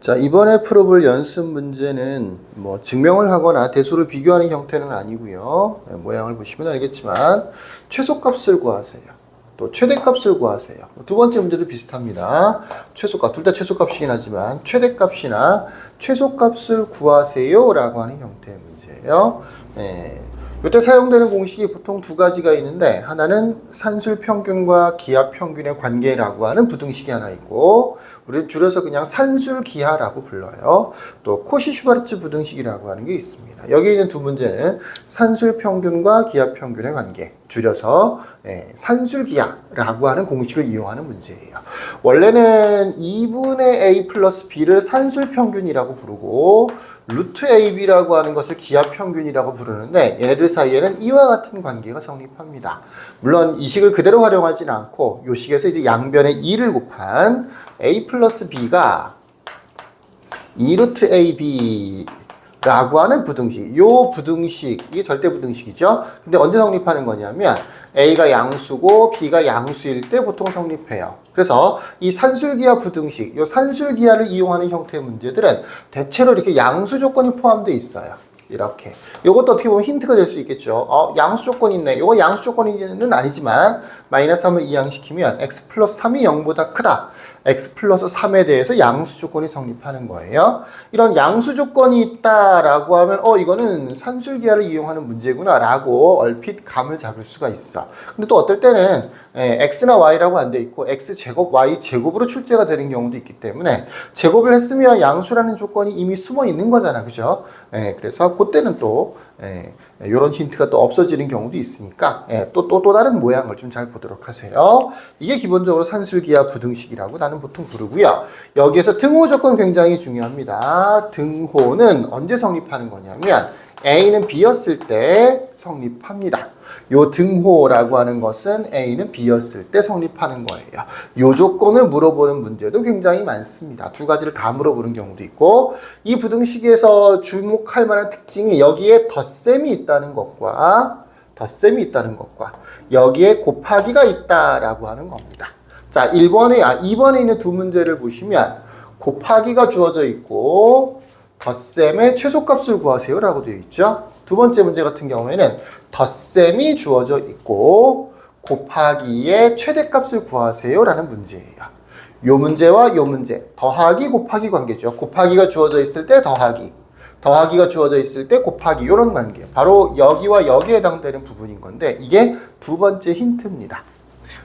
자, 이번에 풀어볼 연습 문제는 뭐 증명을 하거나 대수를 비교하는 형태는 아니고요. 모양을 보시면 알겠지만 최소값을 구하세요. 또 최대값을 구하세요. 두 번째 문제도 비슷합니다. 최소값, 둘 다 최소값이긴 하지만 최대값이나 최소값을 구하세요 라고 하는 형태의 문제예요. 이때 사용되는 공식이 보통 두 가지가 있는데, 하나는 산술평균과 기하평균의 관계라고 하는 부등식이 하나 있고, 우리는 줄여서 그냥 산술기하라고 불러요. 또 코시-슈바르츠 부등식이라고 하는 게 있습니다. 여기 있는 두 문제는 산술평균과 기하평균의 관계, 줄여서 산술기하라고 하는 공식을 이용하는 문제예요. 원래는 2분의 a 플러스 b를 산술평균이라고 부르고 루트 ab라고 하는 것을 기하평균이라고 부르는데, 얘네들 사이에는 이와 같은 관계가 성립합니다. 물론 이 식을 그대로 활용하지는 않고 이 식에서 이제 양변에 2를 곱한 a 플러스 b가 2루트 ab 라고 하는 부등식, 요 부등식, 이게 절대 부등식이죠. 근데 언제 성립하는 거냐면 a가 양수고 b가 양수일 때 보통 성립해요. 그래서 이 산술기하 부등식, 요 산술기하를 이용하는 형태의 문제들은 대체로 이렇게 양수 조건이 포함되어 있어요. 이렇게. 요것도 어떻게 보면 힌트가 될 수 있겠죠. 양수 조건이 있네. 요거 양수 조건은 아니지만 마이너스 3을 이항시키면 x 플러스 3이 0보다 크다. x 플러스 3에 대해서 양수 조건이 성립하는 거예요. 이런 양수 조건이 있다라고 하면 이거는 산술기하를 이용하는 문제구나 라고 얼핏 감을 잡을 수가 있어. 근데 또 어떨 때는 x나 y라고 안 돼 있고 x제곱, y제곱으로 출제가 되는 경우도 있기 때문에 제곱을 했으면 양수라는 조건이 이미 숨어 있는 거잖아. 그죠? 그래서 그때는 또 이런 힌트가 또 없어지는 경우도 있으니까 또 다른 모양을 좀 잘 보도록 하세요. 이게 기본적으로 산술기하 부등식이라고 나는 보통 부르고요. 여기에서 등호 조건 굉장히 중요합니다. 등호는 언제 성립하는 거냐면 A는 B였을 때 성립합니다. 요 등호라고 하는 것은 A는 B였을 때 성립하는 거예요. 요 조건을 물어보는 문제도 굉장히 많습니다. 두 가지를 다 물어보는 경우도 있고, 이 부등식에서 주목할 만한 특징이 여기에 덧셈이 있다는 것과 여기에 곱하기가 있다라고 하는 겁니다. 자, 2번에 있는 두 문제를 보시면 곱하기가 주어져 있고 덧셈의 최소값을 구하세요 라고 되어 있죠. 두 번째 문제 같은 경우에는 덧셈이 주어져 있고 곱하기의 최대값을 구하세요 라는 문제예요. 요 문제와 요 문제, 더하기 곱하기 관계죠. 곱하기가 주어져 있을 때 더하기가 주어져 있을 때 곱하기, 이런 관계, 바로 여기와 여기에 해당되는 부분인 건데, 이게 두 번째 힌트입니다.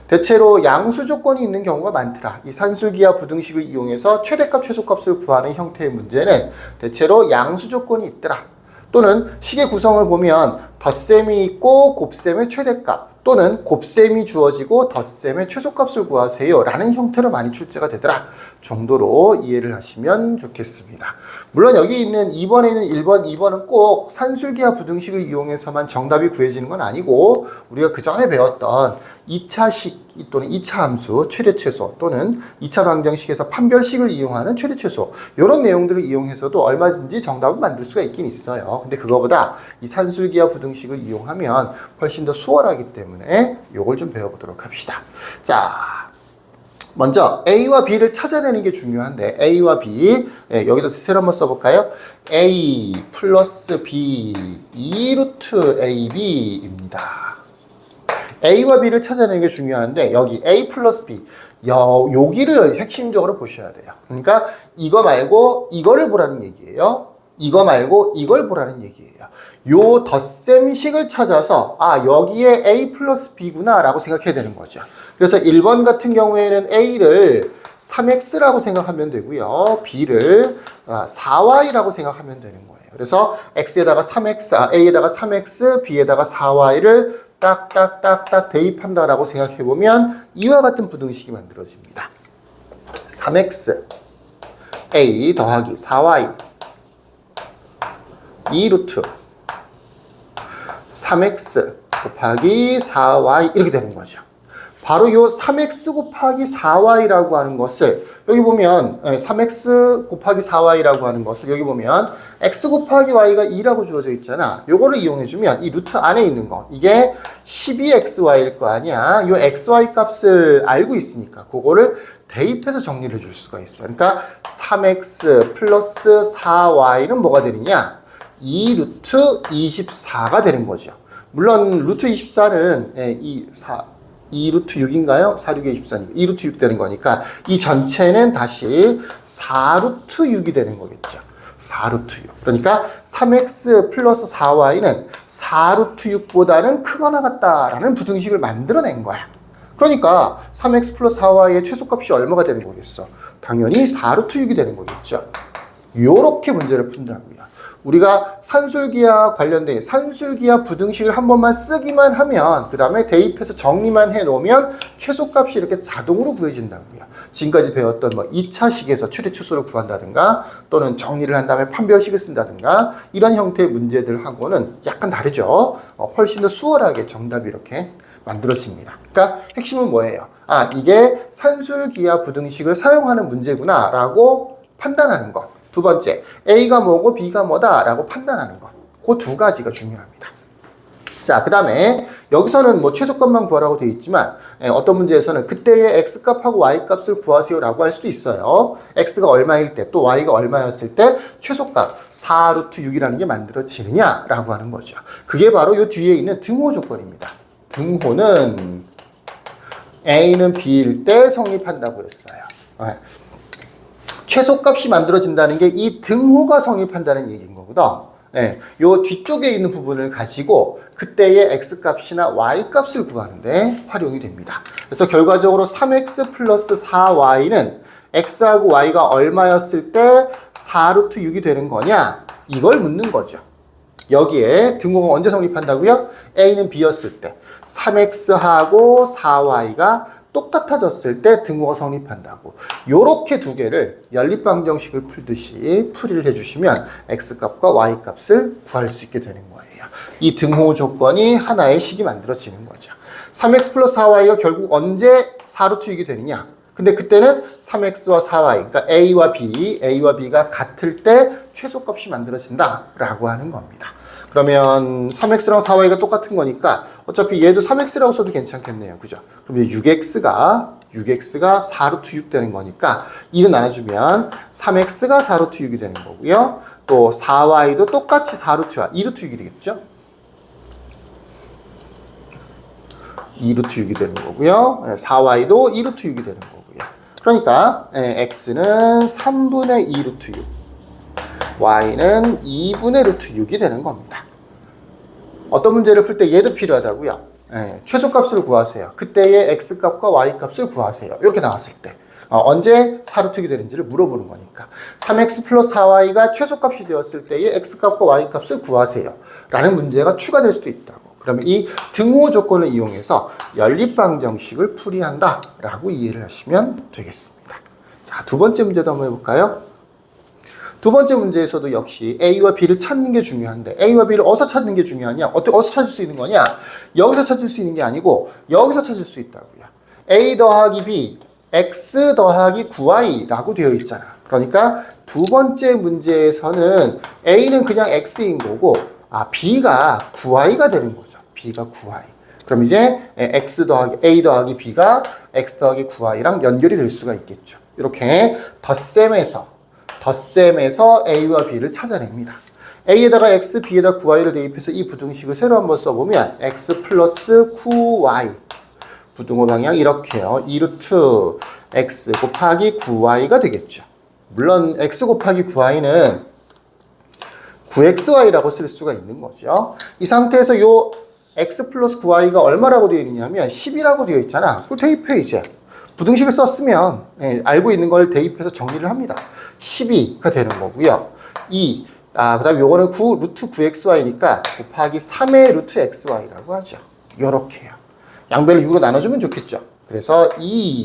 대체로 양수 조건이 있는 경우가 많더라. 이 산술기하 부등식을 이용해서 최대값, 최소값을 구하는 형태의 문제는 대체로 양수 조건이 있더라. 또는 식의 구성을 보면 덧셈이 있고 곱셈의 최대값, 또는 곱셈이 주어지고 덧셈의 최소값을 구하세요 라는 형태로 많이 출제가 되더라 정도로 이해를 하시면 좋겠습니다. 물론 여기 있는 2번에 있는 1번, 2번은 꼭 산술기하 부등식을 이용해서만 정답이 구해지는 건 아니고, 우리가 그 전에 배웠던 2차식 또는 2차 함수 최대 최소, 또는 2차 방정식에서 판별식을 이용하는 최대 최소, 이런 내용들을 이용해서도 얼마든지 정답을 만들 수가 있긴 있어요. 근데 그거보다 이 산술기하 부등식을 이용하면 훨씬 더 수월하기 때문에 이걸 좀 배워보도록 합시다. 자, 먼저 A와 B를 찾아내는 게 중요한데, A와 B, 여기다 셋을 한번 써볼까요? A 플러스 B 2루트 AB입니다. A와 B를 찾아내는 게 중요한데, 여기 A 플러스 B, 여기를 핵심적으로 보셔야 돼요. 그러니까 이거 말고 이거를 보라는 얘기예요. 이거 말고 이걸 보라는 얘기예요. 요 덧셈식을 찾아서 여기에 A 플러스 B구나 라고 생각해야 되는 거죠. 그래서 1번 같은 경우에는 A를 3X라고 생각하면 되고요. B를 4Y라고 생각하면 되는 거예요. 그래서 X에다가 3X, A에다가 3X, B에다가 4Y를 딱딱딱딱 대입한다라고 생각해보면 이와 같은 부등식이 만들어집니다. 3X, A 더하기 4Y 2루트 3X 곱하기 4Y 이렇게 되는 거죠. 바로 요 3x 곱하기 4y라고 하는 것을 여기 보면 3x 곱하기 4y라고 하는 것을 여기 보면 x 곱하기 y가 2라고 주어져 있잖아. 요거를 이용해주면 이 루트 안에 있는 거, 이게 12xy일 거 아니야. 요 xy 값을 알고 있으니까 그거를 대입해서 정리를 해줄 수가 있어. 그러니까 3x 플러스 4y는 뭐가 되느냐? 2 루트 24가 되는 거죠. 물론 루트 24는 2 루트 6인가요? 4, 6에 24니까 2 루트 6 되는 거니까 이 전체는 다시 4 루트 6이 되는 거겠죠. 4 루트 6. 그러니까 3x 플러스 4y는 4 루트 6보다는 크거나 같다라는 부등식을 만들어낸 거야. 그러니까 3x 플러스 4y의 최소값이 얼마가 되는 거겠어? 당연히 4 루트 6이 되는 거겠죠. 요렇게 문제를 푼다고요. 우리가 산술기하 관련된 산술기하 부등식을 한 번만 쓰기만 하면 그 다음에 대입해서 정리만 해놓으면 최소값이 이렇게 자동으로 구해진다고요. 지금까지 배웠던 뭐 2차식에서 최대 최소를 구한다든가 또는 정리를 한 다음에 판별식을 쓴다든가 이런 형태의 문제들하고는 약간 다르죠. 훨씬 더 수월하게 정답이 이렇게 만들어집니다. 그러니까 핵심은 뭐예요? 아, 이게 산술기하 부등식을 사용하는 문제구나 라고 판단하는 것. 두 번째, A가 뭐고 B가 뭐다 라고 판단하는 것. 그 두 가지가 중요합니다. 자, 그 다음에 여기서는 뭐 최소값만 구하라고 되어 있지만 어떤 문제에서는 그때의 X값하고 Y값을 구하세요 라고 할 수도 있어요. X가 얼마일 때 또 Y가 얼마였을 때 최소값 4 루트 6이라는 게 만들어지느냐 라고 하는 거죠. 그게 바로 이 뒤에 있는 등호 조건입니다. 등호는 A는 B일 때 성립한다고 했어요. 최소값이 만들어진다는 게 이 등호가 성립한다는 얘기인 거거든. 요 뒤쪽에 있는 부분을 가지고 그때의 X값이나 Y값을 구하는데 활용이 됩니다. 그래서 결과적으로 3X 플러스 4Y는 X하고 Y가 얼마였을 때 4 루트 6이 되는 거냐? 이걸 묻는 거죠. 여기에 등호가 언제 성립한다고요? A는 B였을 때 3X하고 4Y가 똑같아졌을 때 등호가 성립한다고. 요렇게 두 개를 연립방정식을 풀듯이 풀이를 해주시면 X값과 Y값을 구할 수 있게 되는 거예요. 이 등호 조건이 하나의 식이 만들어지는 거죠. 3X 플러스 4Y가 결국 언제 4루트 6이 되느냐? 근데 그때는 3X와 4Y, 그러니까 A와 B가 같을 때 최소값이 만들어진다라고 하는 겁니다. 그러면 3x랑 4y가 똑같은 거니까 어차피 얘도 3x라고 써도 괜찮겠네요. 그죠? 그럼 6x가 4 루트 6 되는 거니까 2로 나눠주면 3x가 4 루트 6이 되는 거고요. 또 4y도 똑같이 4 루트 2 루트 6이 되겠죠? 2 루트 6이 되는 거고요. 4y도 2 루트 6이 되는 거고요. 그러니까 x는 3분의 2 루트 6. y는 2분의 루트 6이 되는 겁니다. 어떤 문제를 풀 때 얘도 필요하다고요? 최소값을 구하세요. 그때의 x값과 y값을 구하세요. 이렇게 나왔을 때 언제 4루트 6이 되는지를 물어보는 거니까 3x 플러스 4y가 최소값이 되었을 때의 x값과 y값을 구하세요 라는 문제가 추가될 수도 있다고. 그러면 이 등호 조건을 이용해서 연립방정식을 풀이한다 라고 이해를 하시면 되겠습니다. 자, 두 번째 문제도 한번 해볼까요? 두 번째 문제에서도 역시 A와 B를 찾는 게 중요한데 A와 B를 어디서 찾는 게 중요하냐? 어디서 찾을 수 있는 거냐? 여기서 찾을 수 있는 게 아니고 여기서 찾을 수 있다고요. A 더하기 B, X 더하기 9Y라고 되어 있잖아. 그러니까 두 번째 문제에서는 A는 그냥 X인 거고 B가 9Y가 되는 거죠. B가 9Y. 그럼 이제 X 더하기 A 더하기 B가 X 더하기 9Y랑 연결이 될 수가 있겠죠. 이렇게 덧셈에서 A와 B를 찾아냅니다. A에다가 X, B에다 9Y를 대입해서 이 부등식을 새로 한번 써보면 X 플러스 9Y 부등호 방향 이렇게요. 2루트 X 곱하기 9Y가 되겠죠. 물론 X 곱하기 9Y는 9XY라고 쓸 수가 있는 거죠. 이 상태에서 요 X 플러스 9Y가 얼마라고 되어 있냐면 10이라고 되어 있잖아. 그걸 대입해 이제. 부등식을 썼으면 알고 있는 걸 대입해서 정리를 합니다. 12가 되는 거고요. 그 다음에 요거는 9, 루트 9xy니까 곱하기 3의 루트 xy라고 하죠. 요렇게요. 양변을 6으로 나눠주면 좋겠죠. 그래서 2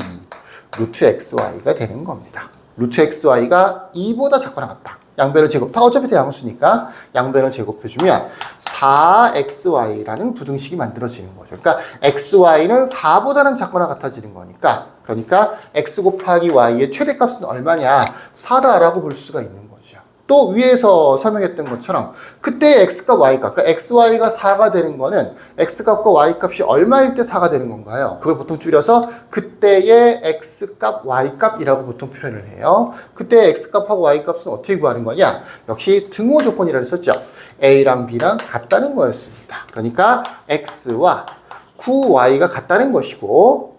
루트 xy가 되는 겁니다. 루트 xy가 2보다 작거나 같다. 양변을 제곱, 다 어차피 대항수니까 양변을 제곱해주면 4xy라는 부등식이 만들어지는 거죠. 그러니까 xy는 4보다는 작거나 같아지는 거니까 그러니까 x 곱하기 y의 최대값은 얼마냐? 4다라고 볼 수가 있는 거죠. 또 위에서 설명했던 것처럼 그때 x값, y값, 그러니까 xy가 4가 되는 거는 x값과 y값이 얼마일 때 4가 되는 건가요? 그걸 보통 줄여서 그때의 x값, y값이라고 보통 표현을 해요. 그때 x값하고 y값은 어떻게 구하는 거냐? 역시 등호 조건이라고 했었죠. a랑 b랑 같다는 거였습니다. 그러니까 x와 9y가 같다는 것이고,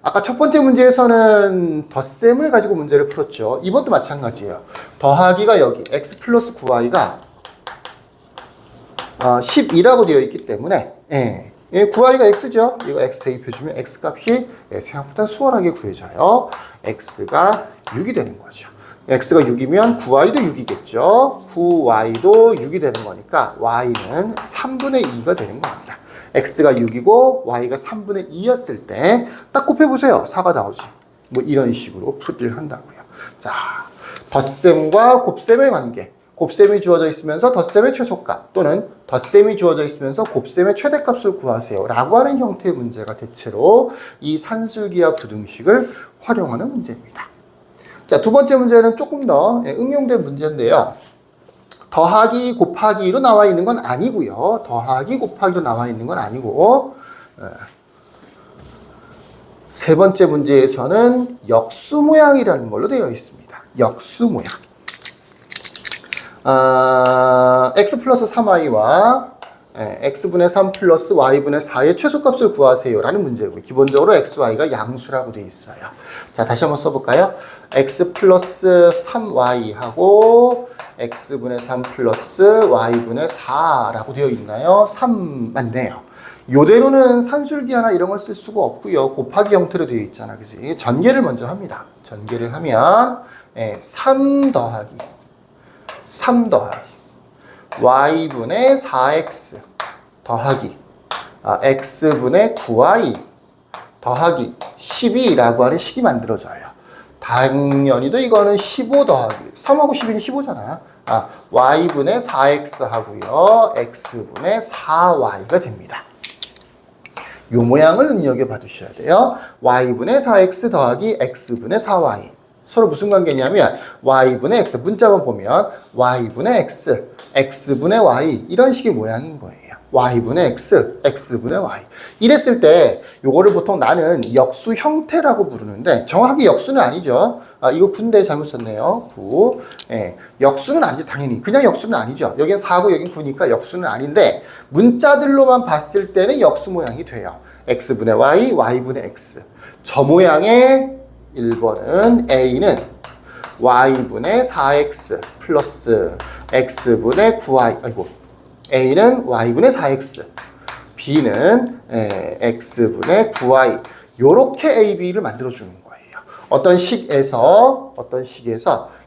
아까 첫 번째 문제에서는 덧셈을 가지고 문제를 풀었죠. 이번도 마찬가지예요. 더하기가 여기 x 플러스 9y가 12라고 되어 있기 때문에 9y가 x죠. 이거 x 대입해주면 x값이 생각보다 수월하게 구해져요. x가 6이 되는 거죠. x가 6이면 9y도 6이겠죠. 9y도 6이 되는 거니까 y는 3분의 2가 되는 겁니다. x가 6이고 y가 3분의 2였을 때 딱 곱해보세요. 4가 나오지. 뭐 이런 식으로 풀이를 한다고요. 자, 덧셈과 곱셈의 관계. 곱셈이 주어져 있으면서 덧셈의 최소값 또는 덧셈이 주어져 있으면서 곱셈의 최대값을 구하세요 라고 하는 형태의 문제가 대체로 이 산술기하 부등식을 활용하는 문제입니다. 자, 두 번째 문제는 조금 더 응용된 문제인데요. 더하기 곱하기로 나와 있는 건 아니고요. 더하기 곱하기로 나와 있는 건 아니고 세 번째 문제에서는 역수 모양이라는 걸로 되어 있습니다. 역수 모양. x 플러스 3y와 x분의 3 플러스 y분의 4의 최소값을 구하세요 라는 문제고요. 기본적으로 x, y가 양수라고 되어 있어요. 자, 다시 한번 써볼까요? x 플러스 3y하고 x분의 3 플러스 y분의 4라고 되어 있나요? 3 맞네요. 요대로는 산술기하나 이런 걸 쓸 수가 없고요. 곱하기 형태로 되어 있잖아. 그지? 전개를 먼저 합니다. 전개를 하면 3 더하기 y분의 4x 더하기 x분의 9y 더하기 12라고 하는 식이 만들어져요. 당연히도 이거는 15 더하기 3하고 12는 15잖아. y분의 4x 하고요. x분의 4y가 됩니다. 요 모양을 눈여겨봐 주셔야 돼요. y분의 4x 더하기 x분의 4y. 서로 무슨 관계냐면 y분의 x, 문자만 보면 y분의 x, x분의 y 이런 식의 모양인 거예요. y분의 x, x분의 y. 이랬을 때 요거를 보통 나는 역수 형태라고 부르는데 정확하게 역수는 아니죠. 이거 군대 잘못 썼네요. 9. 역수는 아니죠. 당연히. 그냥 역수는 아니죠. 여긴 4고 여긴 9니까 역수는 아닌데 문자들로만 봤을 때는 역수 모양이 돼요. x분의 y, y분의 x. 저 모양의 1번은 A는 y분의 4x 플러스 x분의 9y. 아이고. A는 y분의 4x, B는 x분의 9y. 요렇게 A, B를 만들어주는 거예요. 어떤 식에서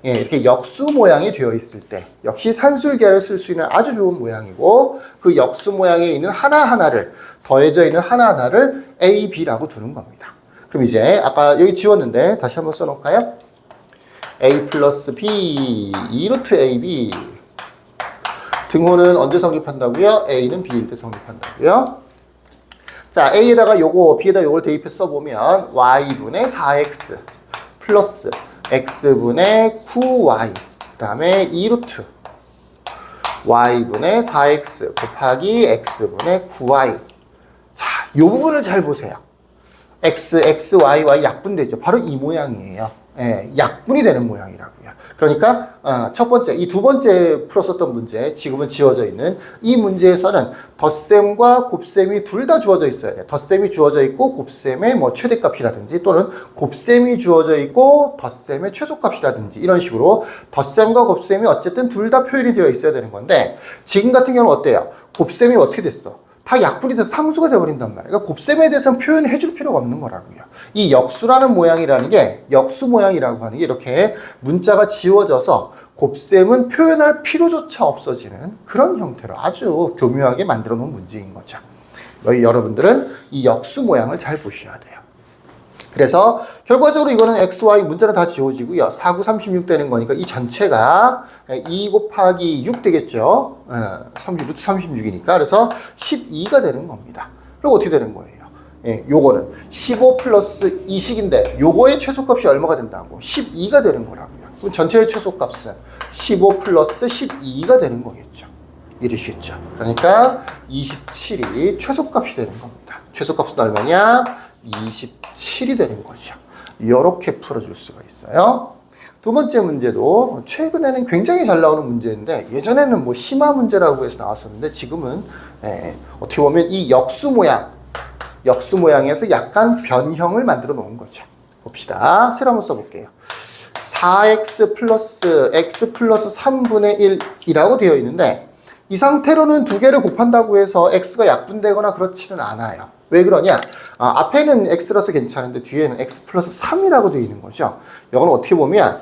이렇게 역수 모양이 되어 있을 때 역시 산술계를 쓸 수 있는 아주 좋은 모양이고 그 역수 모양에 있는 하나하나를 더해져 있는 하나하나를 A, B라고 두는 겁니다. 그럼 이제 아까 여기 지웠는데 다시 한번 써놓을까요? A 플러스 B 2루트 AB 등호는 언제 성립한다고요? A는 B일 때 성립한다고요. 자, A에다가 요거, B에다 요걸 대입해서 써보면 y분의 4x 플러스 x분의 9y 그 다음에 2루트 y분의 4x 곱하기 x분의 9y. 자, 요 부분을 잘 보세요. x, y, y 약분되죠. 바로 이 모양이에요. 약분이 되는 모양이라고요. 그러니까 첫 번째, 이 두 번째 풀었었던 문제, 지금은 지워져 있는 이 문제에서는 덧셈과 곱셈이 둘 다 주어져 있어야 돼요. 덧셈이 주어져 있고 곱셈의 뭐 최대값이라든지 또는 곱셈이 주어져 있고 덧셈의 최소값이라든지 이런 식으로 덧셈과 곱셈이 어쨌든 둘 다 표현이 되어 있어야 되는 건데 지금 같은 경우는 어때요? 곱셈이 어떻게 됐어? 다 약분이 돼서 상수가 되어버린단 말이에요. 그러니까 곱셈에 대해서는 표현해 줄 필요가 없는 거라고요. 이 역수라는 모양이라는 게, 역수 모양이라고 하는 게 이렇게 문자가 지워져서 곱셈은 표현할 필요조차 없어지는 그런 형태로 아주 교묘하게 만들어 놓은 문제인 거죠. 여러분들은 이 역수 모양을 잘 보셔야 돼요. 그래서 결과적으로 이거는 x, y 문자는 다 지워지고요. 4, 9, 36 되는 거니까 이 전체가 2 곱하기 6 되겠죠. 36이니까. 그래서 12가 되는 겁니다. 그리고 어떻게 되는 거예요? 요거는 15 플러스 2식인데 요거의 최소값이 얼마가 된다고? 12가 되는 거라고요. 그럼 전체의 최소값은 15 플러스 12가 되는 거겠죠. 이해되시겠죠? 그러니까 27이 최소값이 되는 겁니다. 최소값은 얼마냐? 27이 되는 거죠. 이렇게 풀어줄 수가 있어요. 두 번째 문제도 최근에는 굉장히 잘 나오는 문제인데 예전에는 뭐 심화 문제라고 해서 나왔었는데 지금은 어떻게 보면 이 역수 모양에서 약간 변형을 만들어 놓은 거죠. 봅시다. 새로 한번 써볼게요. 4x 플러스 x 플러스 3분의 1이라고 되어 있는데 이 상태로는 두 개를 곱한다고 해서 x가 약분되거나 그렇지는 않아요. 왜 그러냐? 앞에는 x라서 괜찮은데 뒤에는 x 플러스 3이라고 되어 있는 거죠. 이건 어떻게 보면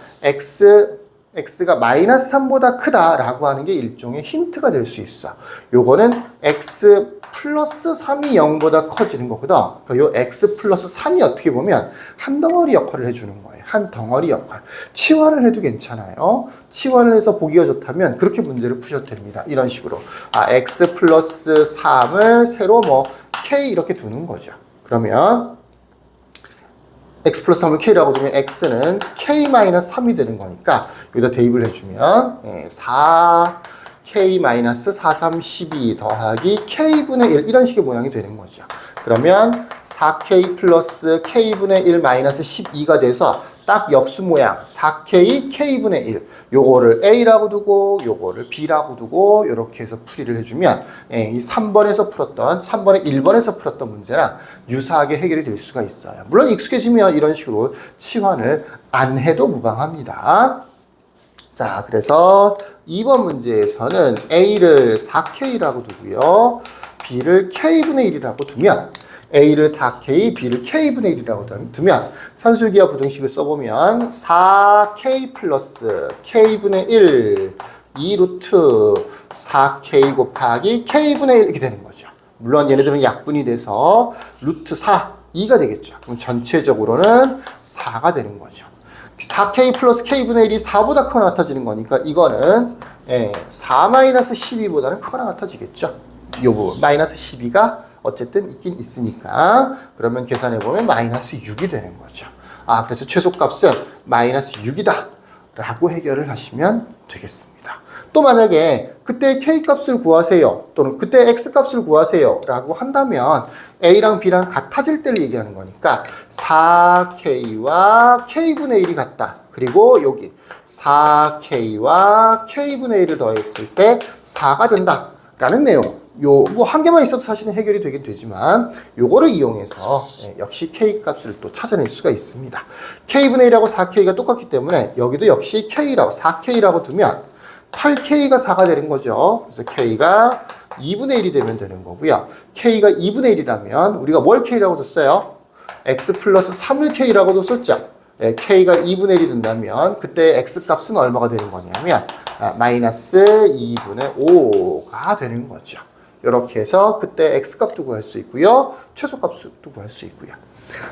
x가 마이너스 3보다 크다라고 하는 게 일종의 힌트가 될 수 있어. 요거는 x 플러스 3이 0보다 커지는 거거든. 그러니까 요 x 플러스 3이 어떻게 보면 한 덩어리 역할을 해주는 거예요. 한 덩어리 역할. 치환을 해도 괜찮아요. 치환을 해서 보기가 좋다면 그렇게 문제를 푸셔도 됩니다. 이런 식으로. x 플러스 3을 세로 뭐 k 이렇게 두는 거죠. 그러면 x 플러스 3을 k라고 두면 x는 k-3이 되는 거니까 여기다 대입을 해주면 4k-4, 3, 12 더하기 k분의 1 이런 식의 모양이 되는 거죠. 그러면 4k 플러스 k분의 1 마이너스 12가 돼서 딱 역수 모양 4k k분의 1 요거를 a라고 두고 요거를 b라고 두고 이렇게 해서 풀이를 해주면 이 3번에서 1번에서 풀었던 문제랑 유사하게 해결이 될 수가 있어요. 물론 익숙해지면 이런 식으로 치환을 안 해도 무방합니다. 자, 그래서 2번 문제에서는 a를 4k라고 두고요. b를 k분의 1이라고 두면 a를 4k, b를 k분의 1이라고 두면 산술기하 부등식을 써보면 4k 플러스 k분의 1 2루트 4k 곱하기 k분의 1 이렇게 되는 거죠. 물론 얘네들은 약분이 돼서 루트 4, 2가 되겠죠. 그럼 전체적으로는 4가 되는 거죠. 4k 플러스 k분의 1이 4보다 크거나 같아지는 거니까 이거는 4-12보다는 크거나 같아지겠죠. 이 부분 마이너스 12가 어쨌든 있긴 있으니까 그러면 계산해보면 마이너스 6이 되는 거죠. 그래서 최소값은 마이너스 6이다 라고 해결을 하시면 되겠습니다. 또 만약에 그때 K값을 구하세요 또는 그때 X값을 구하세요 라고 한다면 A랑 B랑 같아질 때를 얘기하는 거니까 4K와 K분의 1이 같다. 그리고 여기 4K와 K분의 1을 더했을 때 4가 된다 라는 내용. 뭐 한 개만 있어도 사실은 해결이 되긴 되지만 요거를 이용해서 역시 K값을 또 찾아낼 수가 있습니다. K분의 1하고 4K가 똑같기 때문에 여기도 역시 K라고 4K라고 두면 8K가 4가 되는 거죠. 그래서 K가 2분의 1이 되면 되는 거고요. K가 2분의 1이라면 우리가 뭘 K라고 뒀어요? X 플러스 3을 K라고 뒀었죠. K가 2분의 1이 된다면 그때 X값은 얼마가 되는 거냐면 마이너스 2분의 5가 되는 거죠. 이렇게 해서 그때 X값도 구할 수 있고요. 최소값도 구할 수 있고요.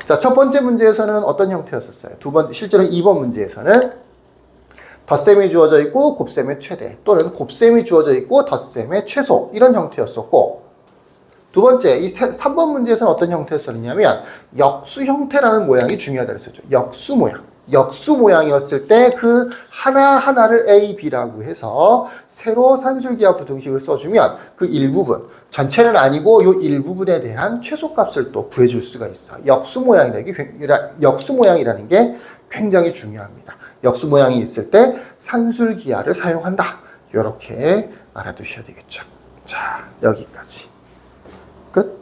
자, 첫 번째 문제에서는 어떤 형태였었어요? 실제로 2번 문제에서는 덧셈이 주어져 있고 곱셈의 최대 또는 곱셈이 주어져 있고 덧셈의 최소 이런 형태였었고 두 번째, 이 3번 문제에서는 어떤 형태였었냐면 역수 형태라는 모양이 중요하다고 했었죠. 역수 모양. 역수 모양이었을 때 그 하나하나를 A, B라고 해서 세로 산술기하 부등식을 써주면 그 일부분, 전체는 아니고 이 일부분에 대한 최소값을 또 구해줄 수가 있어. 역수 모양이라는 게 굉장히 중요합니다. 역수 모양이 있을 때 산술기하를 사용한다. 이렇게 알아두셔야 되겠죠. 자, 여기까지. 끝.